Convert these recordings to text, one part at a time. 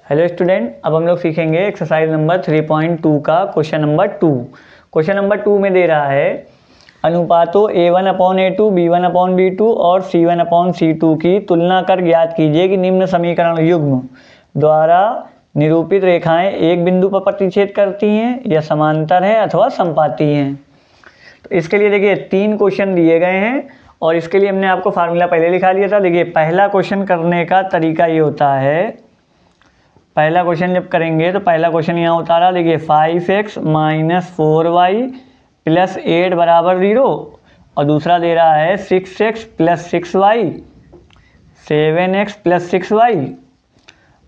Hello student, अब हम लोग सीखेंगे एक्सरसाइज नंबर 3.2 का क्वेश्चन नंबर 2। क्वेश्चन नंबर 2 में दे रहा है अनुपातों a1/a2, b1/b2 और c1/c2 की तुलना कर ज्ञात कीजिए कि निम्न समीकरण युग्म द्वारा निरूपित रेखाएं एक बिंदु पर प्रतिच्छेद करती हैं या समांतर हैं अथवा समपाती हैं। तो इसके लिए देखिए 3 क्वेश्चन दिए गए हैं और इसके लिए हमने आपको फार्मूला पहले लिखा लिया था। देखिए पहला क्वेश्चन करने का तरीका ये होता है, पहला क्वेश्चन जब करेंगे तो पहला क्वेश्चन यहाँ उतारा, देखिए 5x - 4y + 8 = 0 और दूसरा दे रहा है 6x + 6y 7x + 6y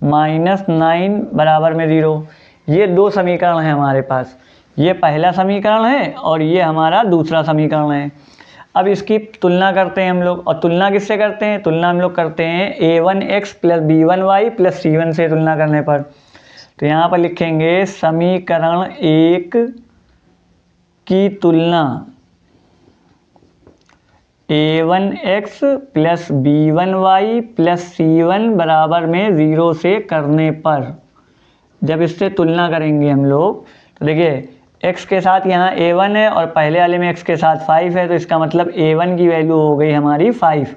-9 = 0। ये 2 समीकरण हैं हमारे पास, ये पहला समीकरण है और ये हमारा दूसरा समीकरण है। अब इसकी तुलना करते हैं हम लोग, और तुलना किससे करते हैं? तुलना हम लोग करते हैं a1x + b1y + c1 से तुलना करने पर। तो यहाँ पर लिखेंगे समीकरण 1 की तुलना a1x + b1y + c1 = 0 से करने पर, जब इससे तुलना करेंगे हम लोग तो देखिए x के साथ यहाँ a1 है और पहले वाले में x के साथ 5 है, तो इसका मतलब a1 की वैल्यू हो गई हमारी 5।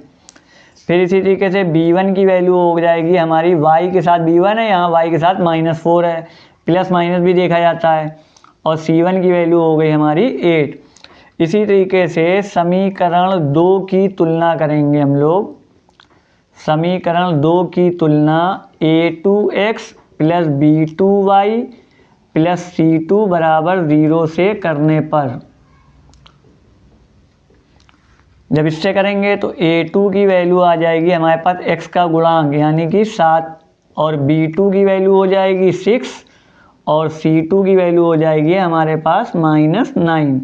फिर इसी तरीके से b1 की वैल्यू हो जाएगी हमारी, y के साथ b1 है, यहाँ y के साथ -4 है, प्लस माइनस भी देखा जाता है, और c1 की वैल्यू हो गई हमारी 8। इसी तरीके से समीकरण 2 की तुलना करेंगे हम लोग। समीकरण 2 की तुलना a2x + b2y + c2 = 0 से करने पर, जब इससे करेंगे तो a2 की वैल्यू आ जाएगी हमारे पास x का गुणांक यानी कि 7, और b2 की वैल्यू हो जाएगी 6 और c2 की वैल्यू हो जाएगी हमारे पास -9।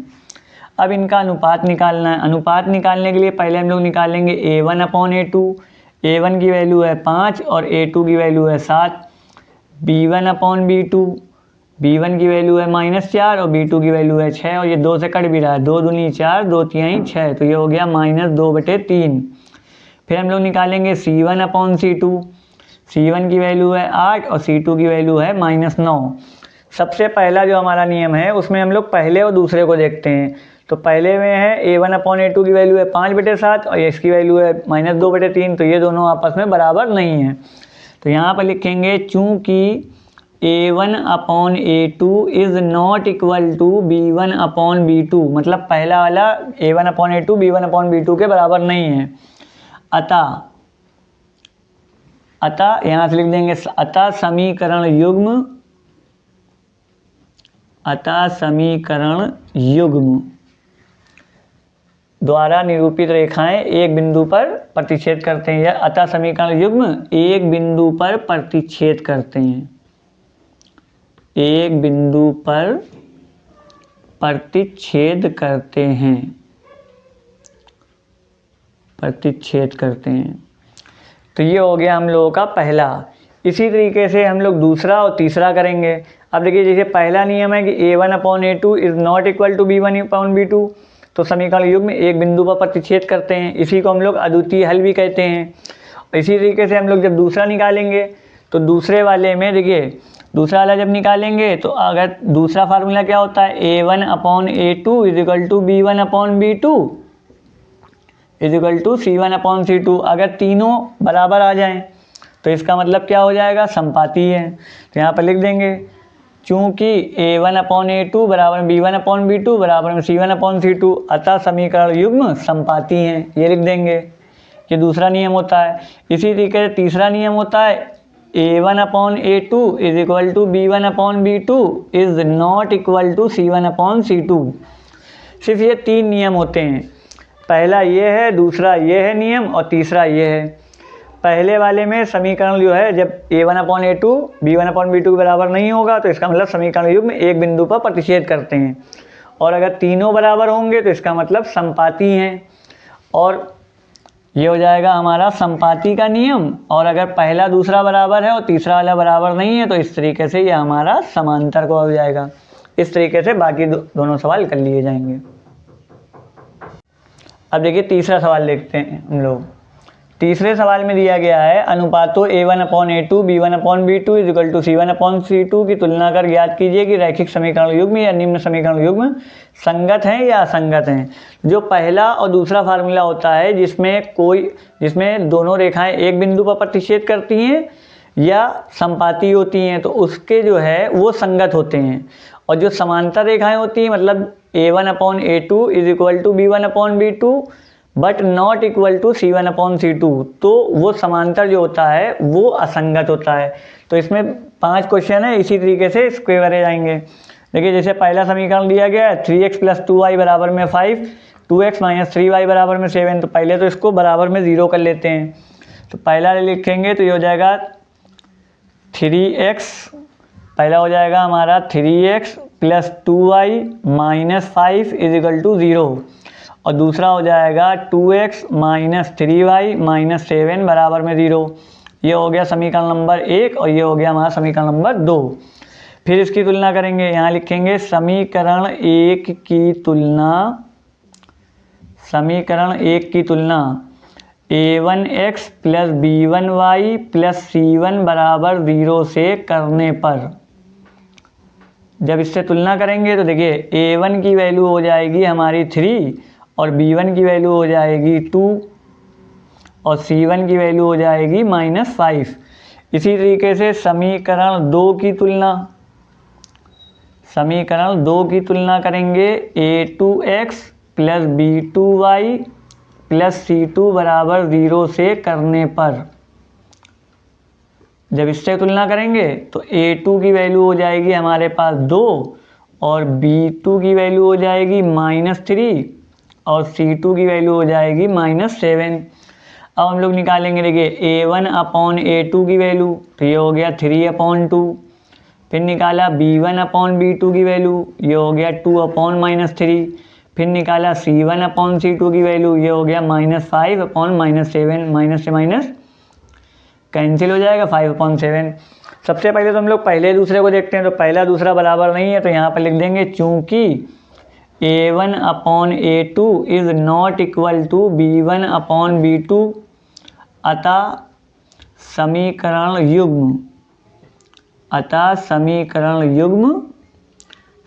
अब इनका अनुपात निकालना है। अनुपात निकालने के लिए पहले हम लोग निकालेंगे a1/a2। a1 की वैल्यू है 5 और a2 की वैल्यू है 7। b1/b2, b1 की वैल्यू है -4 और b2 की वैल्यू है 6, और ये 2 से कट भी रहा है, 2 दूनी 4, 2 तिहाई 6, तो ये हो गया -2/3। फिर हम लोग निकालेंगे c1/c2। c1 की वैल्यू है 8 और c2 की वैल्यू है -9। सबसे पहला जो हमारा नियम है उसमें हम लोग पहले और दूसरे को देखते हैं। तो पहले में है a1/a2 की वैल्यू है 5/7 और इसकी वैल्यू है -2/3, तो ये दोनों आपस में बराबर नहीं है। तो यहाँ पर लिखेंगे चूँकि a1/a2 is not equal to b1/b2, मतलब पहला वाला a1/a2 b1/b2 के बराबर नहीं है। अतः यहाँ से लिख देंगे अतः समीकरण युग्म द्वारा निरूपित रेखाएं एक बिंदु पर प्रतिच्छेद करते हैं, या अतः समीकरण युग्म एक बिंदु पर प्रतिच्छेद करते हैं, एक बिंदु पर प्रतिच्छेद करते हैं, तो ये हो गया हम लोगों का पहला। इसी तरीके से हम लोग दूसरा और तीसरा करेंगे। अब देखिए जैसे पहला नियम है कि a1/a2 is not equal to b1/b2, तो समीकरण युग्म एक बिंदु पर प्रतिच्छेद करते हैं, इसी को हम लोग अद्वितीय हल भी कहते हैं। इसी तरीके से हम लोग जब दूसरा निकालेंगे तो दूसरे वाले में देखिए दूसरा वाला जब निकालेंगे तो अगर दूसरा फार्मूला क्या होता है, a1/a2 = b1/b2 = c1/c2। अगर तीनों बराबर आ जाएं तो इसका मतलब क्या हो जाएगा, समपाती है। तो यहाँ पर लिख देंगे चूँकि a1/a2 = b1/b2 = c1/c2, अतः समीकरण युग्म समपाती हैं, ये लिख देंगे। ये दूसरा नियम होता है। इसी तरीके से तीसरा नियम होता है a1/a2 = b1/b2 is not equal to c1/c2। सिर्फ ये 3 नियम होते हैं, पहला ये है, दूसरा ये है नियम, और तीसरा ये है। पहले वाले में समीकरण जो है जब a1/a2 b1/b2 के बराबर नहीं होगा तो इसका मतलब समीकरण युग्म एक बिंदु पर प्रतिच्छेद करते हैं, और अगर तीनों बराबर होंगे तो इसका मतलब समपाती हैं, और ये हो जाएगा हमारा समपाती का नियम। और अगर पहला दूसरा बराबर है और तीसरा वाला बराबर नहीं है तो इस तरीके से ये हमारा समांतर को हो जाएगा। इस तरीके से बाकी दोनों सवाल कर लिए जाएंगे। अब देखिए तीसरा सवाल देखते हैं हम लोग। तीसरे सवाल में दिया गया है अनुपातों A1/A2 B1/B2 C1/C2 की तुलना कर ज्ञात कीजिए कि रैखिक समीकरण युग्म या निम्न समीकरण युग्म संगत हैं या असंगत हैं। जो पहला और दूसरा फार्मूला होता है जिसमें दोनों रेखाएं एक बिंदु पर प्रतिच्छेद करती हैं या संपाती होती हैं तो उसके जो है वो संगत होते हैं, और जो समांतर रेखाएं होती हैं मतलब A1/A2 = B1/B2 but not equal to C1/C2 तो वो समांतर जो होता है वो असंगत होता है। तो इसमें 5 क्वेश्चन है, इसी तरीके से इसके करे जाएंगे। देखिए जैसे पहला समीकरण दिया गया है 3x + 2y बराबर में 5, 2x - 3y बराबर में 7। तो पहले तो इसको बराबर में 0 कर लेते हैं। तो पहला लिखेंगे तो ये हो जाएगा 3x, पहला हो जाएगा हमारा 3x + 2y - 5 = 0, और दूसरा हो जाएगा 2x - 3y - 7 बराबर में 0। ये हो गया समीकरण नंबर 1 और ये हो गया हमारा समीकरण नंबर 2। फिर इसकी तुलना करेंगे, यहाँ लिखेंगे समीकरण 1 की तुलना A1x + B1y + C1 बराबर 0 से करने पर, जब इससे तुलना करेंगे तो देखिए A1 की वैल्यू हो जाएगी हमारी 3 और B1 की वैल्यू हो जाएगी 2 और C1 की वैल्यू हो जाएगी -5। इसी तरीके से समीकरण 2 की तुलना करेंगे A2x + B2y + C2 बराबर 0 से करने पर, जब इससे तुलना करेंगे तो A2 की वैल्यू हो जाएगी हमारे पास 2 और B2 की वैल्यू हो जाएगी -3 और C2 की वैल्यू हो जाएगी -7। अब हम लोग निकालेंगे, देखिए A1/A2 की वैल्यू तो ये हो गया 3/2, फिर निकाला B1/B2 की वैल्यू ये हो गया 2/-3, फिर निकाला C1/C2 की वैल्यू ये हो गया -5/-7, माइनस से माइनस कैंसिल हो जाएगा 5/7। सबसे पहले तो हम लोग पहले दूसरे को देखते हैं, तो पहला दूसरा बराबर नहीं है तो यहाँ पर लिख देंगे चूँकि A1/A2 is not equal to B1/B2 अतः समीकरण युग्म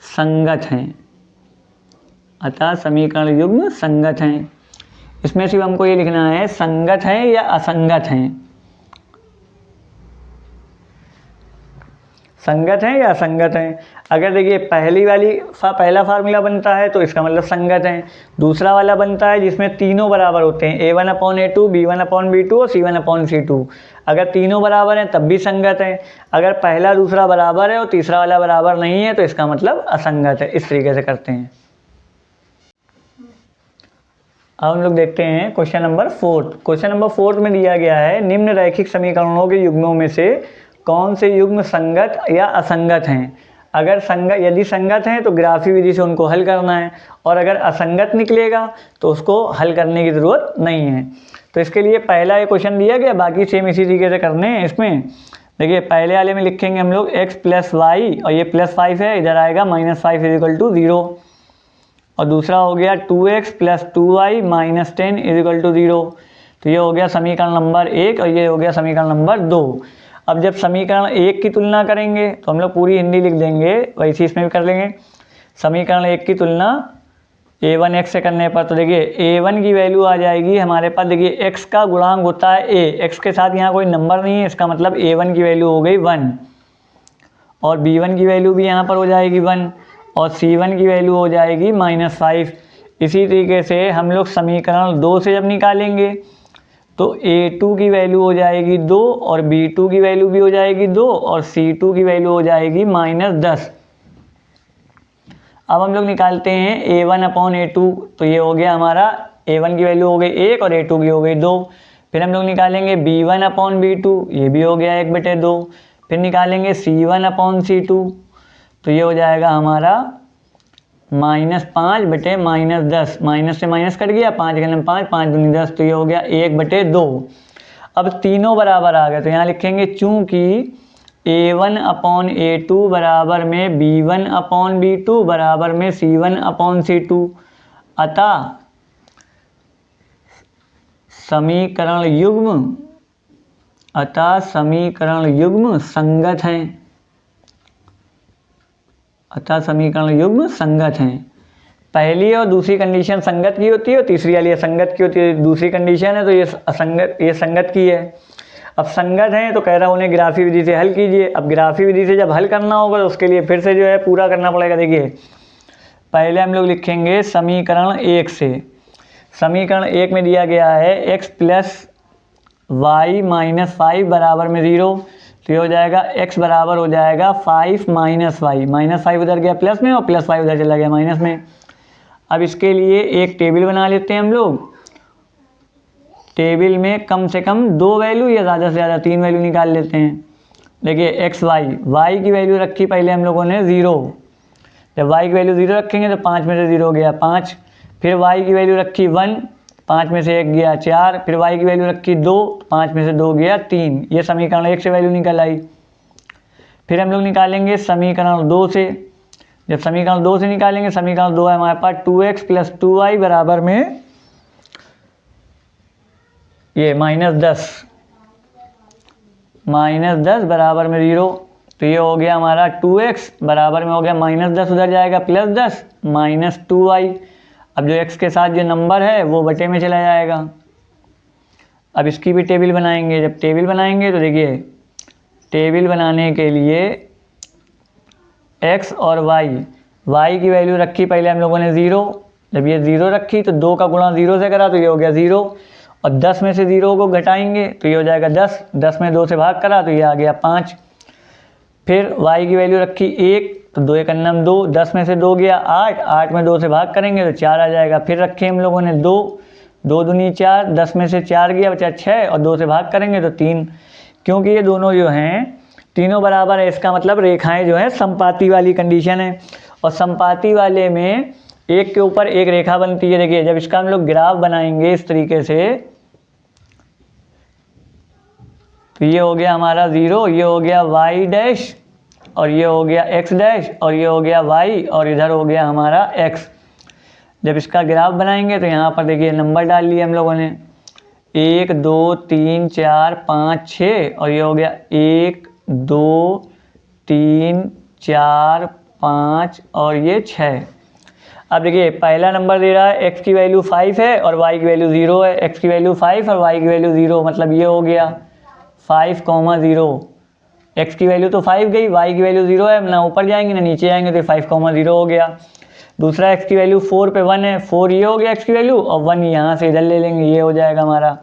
संगत हैं। इसमें सिर्फ हमको ये लिखना है संगत हैं या असंगत हैं, संगत हैं या असंगत हैं। अगर देखिए पहला फार्मूला बनता है तो इसका मतलब संगत है, दूसरा वाला बनता है जिसमें तीनों बराबर होते हैं A1/A2 B1/B2 और C1/C2। अगर तीनों बराबर हैं तब भी संगत है, अगर पहला दूसरा बराबर है और तीसरा वाला बराबर नहीं है तो इसका मतलब असंगत है। इस तरीके से करते हैं। अब हम लोग देखते हैं क्वेश्चन नंबर 4। क्वेश्चन नंबर 4 में दिया गया है निम्न रैखिक समीकरणों के युग्मों में से कौन से युग्म संगत या असंगत हैं। यदि संगत हैं तो ग्राफी विधि से उनको हल करना है, और अगर असंगत निकलेगा तो उसको हल करने की ज़रूरत नहीं है। तो इसके लिए पहला ये क्वेश्चन दिया गया, बाकी सेम इसी तरीके से करने हैं। इसमें देखिए पहले वाले में लिखेंगे हम लोग x + y और ये +5 है, इधर आएगा -5 = 0, और दूसरा हो गया 2x + 2y - 10 = 0। तो ये हो गया समीकरण नंबर 1 और ये हो गया समीकरण नंबर 2। अब जब समीकरण 1 की तुलना करेंगे तो हम लोग पूरी हिंदी लिख देंगे, वैसे इसमें भी कर लेंगे। समीकरण 1 की तुलना A1x से करने पर तो देखिए A1 की वैल्यू आ जाएगी हमारे पास, देखिए x का गुणांक होता है a, x के साथ यहाँ कोई नंबर नहीं है, इसका मतलब A1 की वैल्यू हो गई 1 और B1 की वैल्यू भी यहाँ पर हो जाएगी 1 और C1 की वैल्यू हो जाएगी -5। इसी तरीके से हम लोग समीकरण 2 से जब निकालेंगे तो A2 की वैल्यू हो जाएगी 2 और B2 की वैल्यू भी हो जाएगी 2 और C2 की वैल्यू हो जाएगी -10। अब हम लोग निकालते हैं A1/A2, तो ये हो गया हमारा A1 की वैल्यू हो गई 1 और A2 की हो गई 2। फिर हम लोग निकालेंगे B1/B2, ये भी हो गया 1/2। फिर निकालेंगे C1/C2, तो ये हो जाएगा हमारा -5/-10, माइनस से माइनस कट गया, 5 के 5, 5 दूनी 10, तो ये हो गया 1/2। अब तीनों बराबर आ गए तो यहाँ लिखेंगे चूँकि A1/A2 बराबर में B1/B2 बराबर में C1/C2 अतः समीकरण युग्म अतः समीकरण युग्म संगत हैं, अतः समीकरण युग्म संगत हैं। पहली और दूसरी कंडीशन संगत की होती है और तीसरी वाली असंगत की होती है। दूसरी कंडीशन है तो ये असंगत, ये संगत की है। अब संगत हैं तो कह रहा उन्हें ग्राफी विधि से हल कीजिए। अब ग्राफी विधि से जब हल करना होगा तो उसके लिए फिर से जो है पूरा करना पड़ेगा। देखिए पहले हम लोग लिखेंगे समीकरण 1 से। समीकरण 1 में दिया गया है x प्लस वाई माइनस 5 बराबर में 0, तो ये हो जाएगा x बराबर हो जाएगा 5 माइनस वाई, माइनस 5 उधर गया प्लस में और प्लस 5 उधर चला गया माइनस में। अब इसके लिए एक टेबल बना लेते हैं हम लोग। टेबल में कम से कम 2 वैल्यू या ज़्यादा से ज़्यादा 3 वैल्यू निकाल लेते हैं। देखिए एक्स वाई की वैल्यू रखी पहले हम लोगों ने 0। जब y की वैल्यू 0 रखेंगे तो 5 में से 0 गया 5। फिर y की वैल्यू रखी 1, 5 में से 1 गया 4। फिर y की वैल्यू रखी 2, 5 में से 2 गया 3। ये समीकरण 1 से वैल्यू निकल आई। फिर हम लोग निकालेंगे समीकरण 2 से। जब समीकरण 2 से निकालेंगे, समीकरण 2 है हमारे पास 2x प्लस 2y बराबर में ये -10 बराबर में 0। तो ये हो गया हमारा 2x बराबर में हो गया -10 उधर जाएगा प्लस 10 माइनस 2y। अब जो x के साथ जो नंबर है वो बटे में चला जाएगा। अब इसकी भी टेबल बनाएंगे। जब टेबल बनाएंगे तो देखिए टेबल बनाने के लिए x और y की वैल्यू रखी पहले हम लोगों ने 0। जब ये 0 रखी तो 2 का गुणा 0 से करा तो ये हो गया 0, और 10 में से 0 को घटाएंगे तो ये हो जाएगा 10। 10 में 2 से भाग करा तो ये आ गया 5। फिर y की वैल्यू रखी 1, तो 2 एक अन्नम 2, 10 में से 2 गया 8, 8 में 2 से भाग करेंगे तो 4 आ जाएगा। फिर रखे हम लोगों ने 2, 2 दूनी 4, 10 में से 4 गया बचा 6, और 2 से भाग करेंगे तो 3। क्योंकि ये दोनों जो हैं तीनों बराबर है, इसका मतलब रेखाएं जो है संपाती वाली कंडीशन है। और संपाती वाले में एक के ऊपर एक रेखा बनती है। देखिए जब इसका हम लोग ग्राफ बनाएंगे इस तरीके से, तो ये हो गया हमारा 0, ये हो गया y डैश, और ये हो गया x डैश, और ये हो गया y, और इधर हो गया हमारा x। जब इसका ग्राफ बनाएंगे तो यहाँ पर देखिए नंबर डाल लिए हम लोगों ने 1 2 3 4 5 6, और ये हो गया 1 2 3 4 5 और ये 6। अब देखिए पहला नंबर दे रहा है x की वैल्यू 5 है और y की वैल्यू 0 है। x की वैल्यू 5 और y की वैल्यू 0, मतलब ये हो गया 5, 0। x की वैल्यू तो 5 गई, y की वैल्यू 0 है, ना ऊपर जाएंगे ना नीचे जाएंगे तो 5, 0 हो गया। दूसरा x की वैल्यू 4 पे 1 है, 4 ये हो गया x की वैल्यू, और 1 यहाँ से इधर ले लेंगे, ये हो जाएगा हमारा,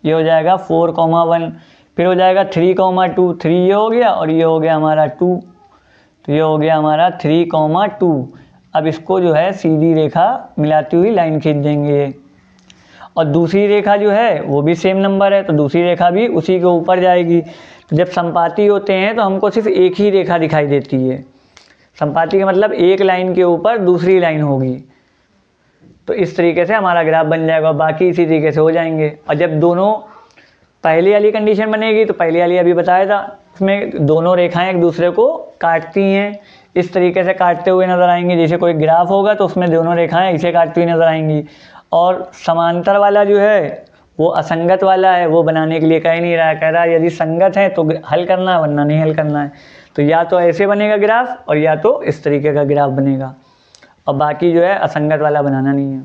ये हो जाएगा 4, 1। फिर हो जाएगा 3, 2, 3 ये हो गया, और ये हो गया हमारा 2, तो ये हो गया हमारा 3, 2। अब इसको जो है सीधी रेखा मिलाती हुई लाइन खींच देंगे ये, और दूसरी रेखा जो है वो भी सेम नंबर है तो दूसरी रेखा भी उसी के ऊपर जाएगी। तो जब संपाती होते हैं तो हमको सिर्फ एक ही रेखा दिखाई देती है। संपाती का मतलब एक लाइन के ऊपर दूसरी लाइन होगी। तो इस तरीके से हमारा ग्राफ बन जाएगा, बाकी इसी तरीके से हो जाएंगे। और जब दोनों पहली वाली कंडीशन बनेगी तो पहली वाली अभी बताया था, उसमें दोनों रेखाएं एक दूसरे को काटती हैं, इस तरीके से काटते हुए नज़र आएंगी। जैसे कोई ग्राफ होगा तो उसमें दोनों रेखाएं इसे काटती हुई नज़र आएंगी। और समांतर वाला जो है वो असंगत वाला है, वो बनाने के लिए कह नहीं रहा है, कह रहा है यदि संगत है तो हल करना है वरना नहीं हल करना है। तो या तो ऐसे बनेगा ग्राफ और या तो इस तरीके का ग्राफ बनेगा, और बाकी जो है असंगत वाला बनाना नहीं है।